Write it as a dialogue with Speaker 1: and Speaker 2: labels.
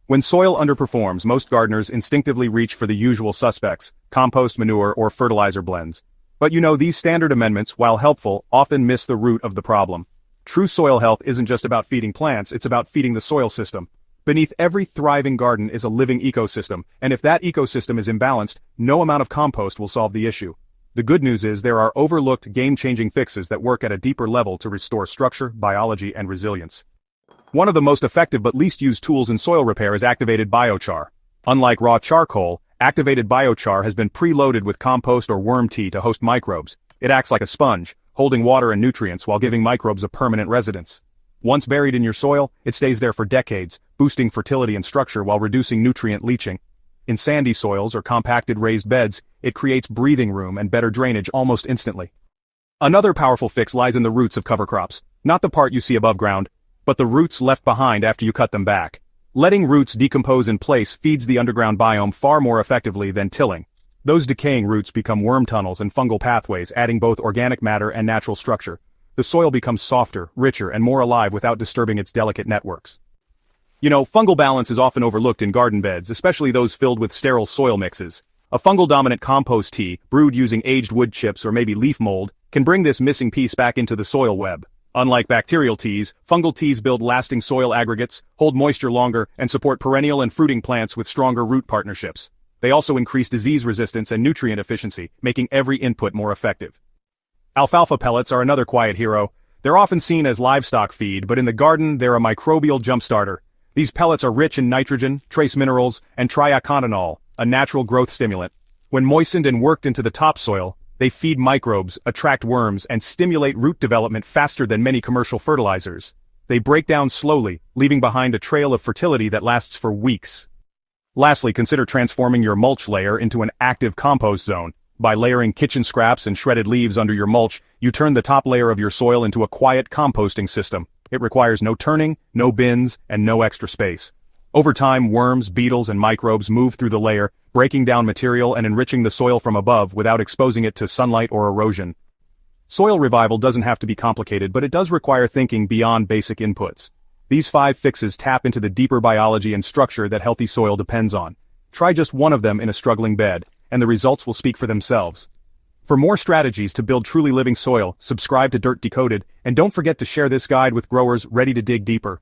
Speaker 1: When soil underperforms, most gardeners instinctively reach for the usual suspects: compost, manure, or fertilizer blends. But these standard amendments, while helpful, often miss the root of the problem. True soil health isn't just about feeding plants, it's about feeding the soil system. Beneath every thriving garden is a living ecosystem, and if that ecosystem is imbalanced, no amount of compost will solve the issue. The good news is there are overlooked game-changing fixes that work at a deeper level to restore structure, biology, and resilience. One of the most effective but least used tools in soil repair is activated biochar. Unlike raw charcoal, activated biochar has been preloaded with compost or worm tea to host microbes. It acts like a sponge, holding water and nutrients while giving microbes a permanent residence. Once buried in your soil, it stays there for decades, boosting fertility and structure while reducing nutrient leaching. In sandy soils or compacted raised beds, it creates breathing room and better drainage almost instantly. Another powerful fix lies in the roots of cover crops, not the part you see above ground, but the roots left behind after you cut them back. Letting roots decompose in place feeds the underground biome far more effectively than tilling. Those decaying roots become worm tunnels and fungal pathways, adding both organic matter and natural structure. The soil becomes softer, richer, and more alive without disturbing its delicate networks. Fungal balance is often overlooked in garden beds, especially those filled with sterile soil mixes. A fungal-dominant compost tea, brewed using aged wood chips or maybe leaf mold, can bring this missing piece back into the soil web. Unlike bacterial teas, fungal teas build lasting soil aggregates, hold moisture longer, and support perennial and fruiting plants with stronger root partnerships. They also increase disease resistance and nutrient efficiency, making every input more effective. Alfalfa pellets are another quiet hero. They're often seen as livestock feed, but in the garden they're a microbial jumpstarter. These pellets are rich in nitrogen, trace minerals, and triacontanol, a natural growth stimulant. When moistened and worked into the topsoil, they feed microbes, attract worms, and stimulate root development faster than many commercial fertilizers. They break down slowly, leaving behind a trail of fertility that lasts for weeks. Lastly, consider transforming your mulch layer into an active compost zone. By layering kitchen scraps and shredded leaves under your mulch, you turn the top layer of your soil into a quiet composting system. It requires no turning, no bins, and no extra space. Over time, worms, beetles, and microbes move through the layer, breaking down material and enriching the soil from above without exposing it to sunlight or erosion. Soil revival doesn't have to be complicated, but it does require thinking beyond basic inputs. These 5 fixes tap into the deeper biology and structure that healthy soil depends on. Try just one of them in a struggling bed, and the results will speak for themselves. For more strategies to build truly living soil, subscribe to Dirt Decoded, and don't forget to share this guide with growers ready to dig deeper.